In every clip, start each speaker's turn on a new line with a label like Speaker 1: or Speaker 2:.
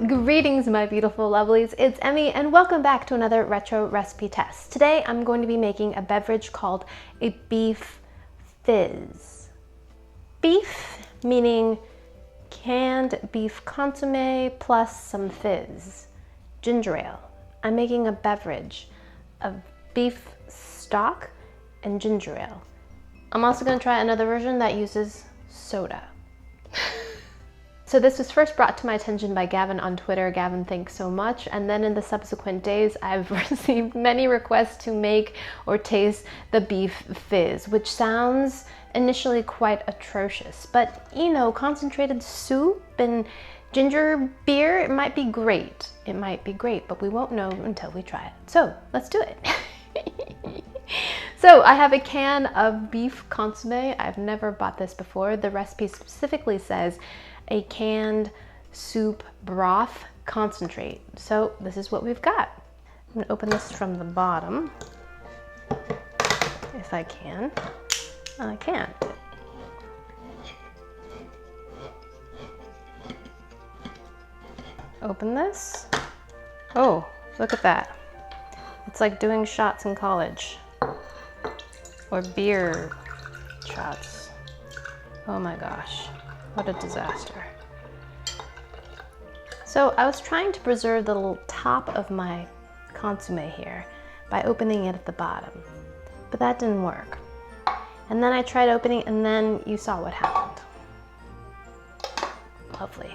Speaker 1: Greetings, my beautiful lovelies. It's Emmy and welcome back to another retro recipe test. Today I'm going to be making a beverage called a beef fizz. Beef meaning canned beef consomme plus some fizz. Ginger ale. I'm making a beverage of beef stock and ginger ale. I'm also going to try another version that uses soda. So this was first brought to my attention by Gavin on Twitter. Gavin, thanks so much. And then in the subsequent days, I've received many requests to make or taste the beef fizz, which sounds initially quite atrocious. But you know, concentrated soup and ginger beer, it might be great. It might be great, but we won't know until we try it. So let's do it. So I have a can of beef consomme. I've never bought this before. The recipe specifically says a canned soup broth concentrate. So this is what we've got. I'm gonna open this from the bottom, if I can. I can't. Open this. Oh, look at that. It's like doing shots in college. Or beer shots. Oh my gosh, what a disaster. So I was trying to preserve the little top of my consomme here by opening it at the bottom, but that didn't work. And then I tried opening, and then you saw what happened. Lovely.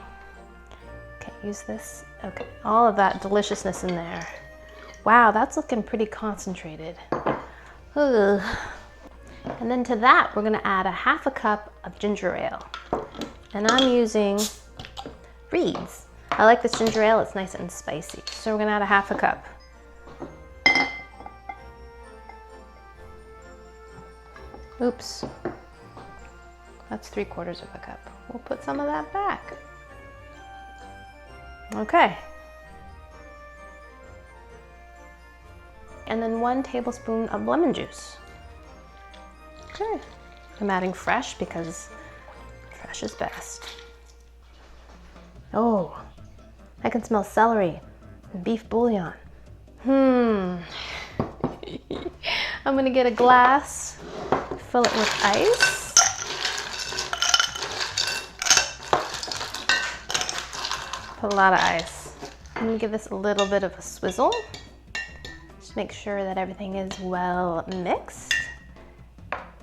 Speaker 1: Okay, use this. Okay, all of that deliciousness in there. Wow, that's looking pretty concentrated. Ugh. And then to that, we're gonna add a half a cup of ginger ale. And I'm using Reed's. I like this ginger ale, it's nice and spicy. So we're gonna add a half a cup. Oops, that's 3/4 of a cup. We'll put some of that back. Okay. And then 1 tablespoon of lemon juice. Okay, I'm adding fresh because fresh is best. Oh, I can smell celery and beef bouillon. I'm gonna get a glass, fill it with ice. Put a lot of ice. I'm gonna give this a little bit of a swizzle. Just make sure that everything is well mixed.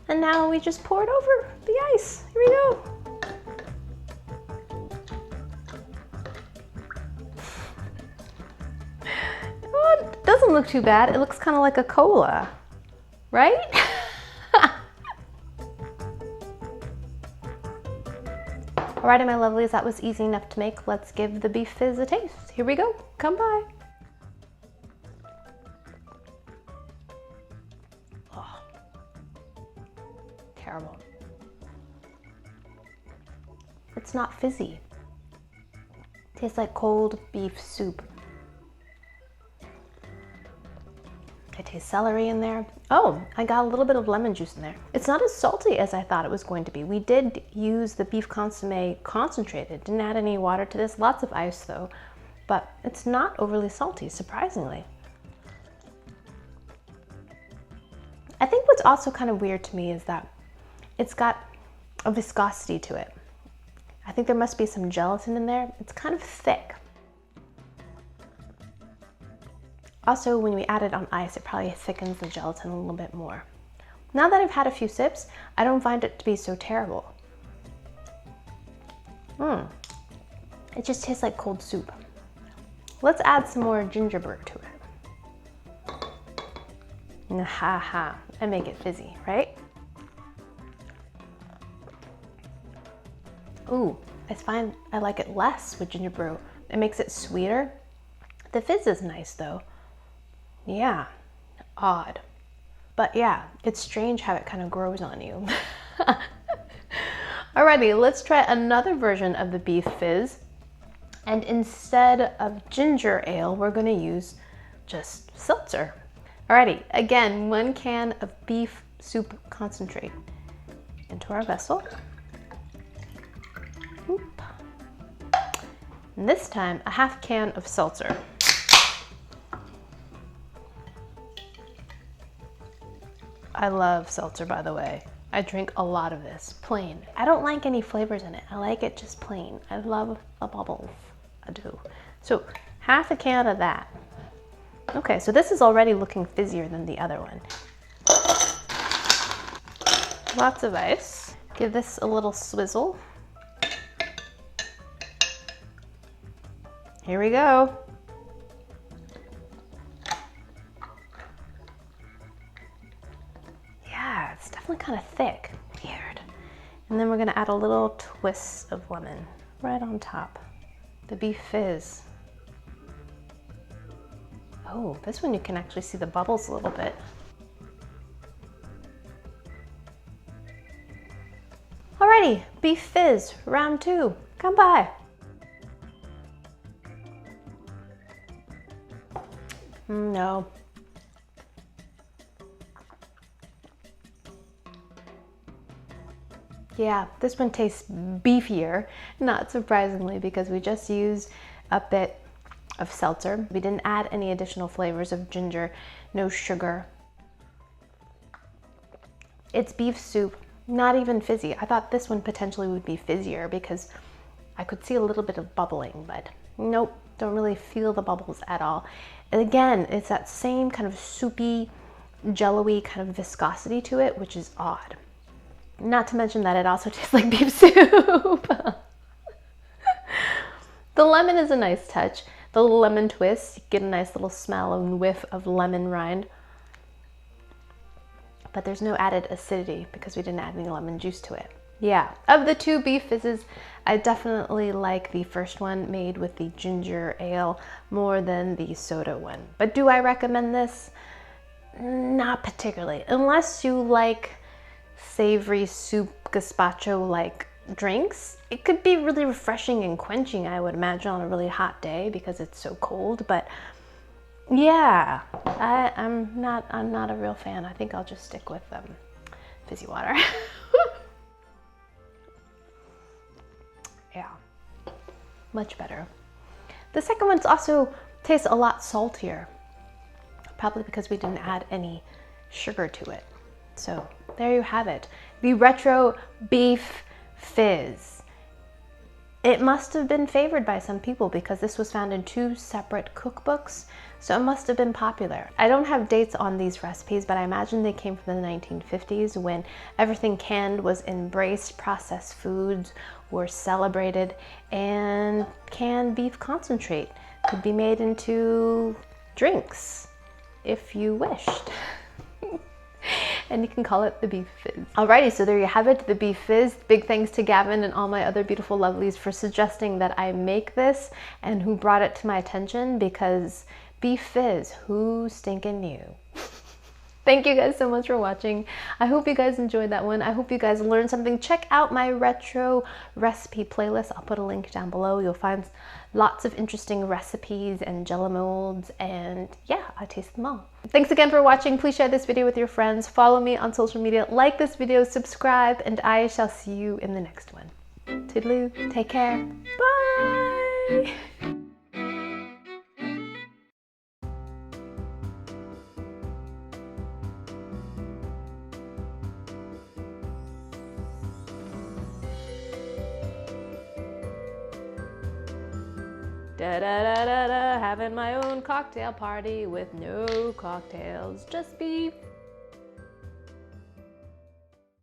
Speaker 1: And now we just pour it over the ice. Here we go. Oh, it doesn't look too bad. It looks kind of like a cola, right? Alrighty, my lovelies, that was easy enough to make. Let's give the beef fizz a taste. Here we go. Come by. Terrible. It's not fizzy. It tastes like cold beef soup. I taste celery in there. Oh, I got a little bit of lemon juice in there. It's not as salty as I thought it was going to be. We did use the beef consomme concentrated. Didn't add any water to this. Lots of ice though. But it's not overly salty, surprisingly. I think what's also kind of weird to me is that it's got a viscosity to it. I think there must be some gelatin in there. It's kind of thick. Also, when we add it on ice, it probably thickens the gelatin a little bit more. Now that I've had a few sips, I don't find it to be so terrible. It just tastes like cold soup. Let's add some more ginger beer to it. Ha ha, and make it fizzy, right? Ooh, I find I like it less with ginger brew. It makes it sweeter. The fizz is nice though. Yeah, odd. But yeah, it's strange how it kind of grows on you. Alrighty, let's try another version of the beef fizz. And instead of ginger ale, we're gonna use just seltzer. Alrighty, again, 1 can of beef soup concentrate into our vessel. Oop. And this time, a half can of seltzer. I love seltzer, by the way. I drink a lot of this, plain. I don't like any flavors in it. I like it just plain. I love the bubbles, I do. So half a can of that. Okay, so this is already looking fizzier than the other one. Lots of ice. Give this a little swizzle. Here we go. Yeah, it's definitely kind of thick. Weird. And then we're gonna add a little twist of lemon right on top. The beef fizz. Oh, this one you can actually see the bubbles a little bit. Alrighty, beef fizz, round 2. Come by. No. Yeah, this one tastes beefier, not surprisingly, because we just used a bit of seltzer. We didn't add any additional flavors of ginger, no sugar. It's beef soup, not even fizzy. I thought this one potentially would be fizzier because I could see a little bit of bubbling, but nope, don't really feel the bubbles at all. And again, it's that same kind of soupy, jello-y kind of viscosity to it, which is odd. Not to mention that it also tastes like beef soup. The lemon is a nice touch. The little lemon twist, you get a nice little smell and whiff of lemon rind. But there's no added acidity because we didn't add any lemon juice to it. Yeah, of the 2 beef fizzes, I definitely like the first one made with the ginger ale more than the soda one. But do I recommend this? Not particularly, unless you like savory soup gazpacho like drinks. It could be really refreshing and quenching, I would imagine, on a really hot day because it's so cold. But yeah, I'm not a real fan. I think I'll just stick with fizzy water. Yeah, much better. The second one's also tastes a lot saltier, probably because we didn't add any sugar to it. So there you have it, the retro beef fizz. It must have been favored by some people because this was found in 2 separate cookbooks, so it must have been popular. I don't have dates on these recipes, but I imagine they came from the 1950s when everything canned was embraced, processed foods were celebrated, and canned beef concentrate could be made into drinks if you wished. And you can call it the beef fizz. Alrighty, so there you have it, the beef fizz. Big thanks to Gavin and all my other beautiful lovelies for suggesting that I make this and who brought it to my attention, because beef fizz, who stinking knew? Thank you guys so much for watching. I hope you guys enjoyed that one. I hope you guys learned something. Check out my retro recipe playlist. I'll put a link down below. You'll find lots of interesting recipes and jello molds, and yeah, I taste them all. Thanks again for watching. Please share this video with your friends. Follow me on social media, like this video, subscribe, and I shall see you in the next one. Toodaloo, take care, bye! Da da da da da, having my own cocktail party with no cocktails, just beef.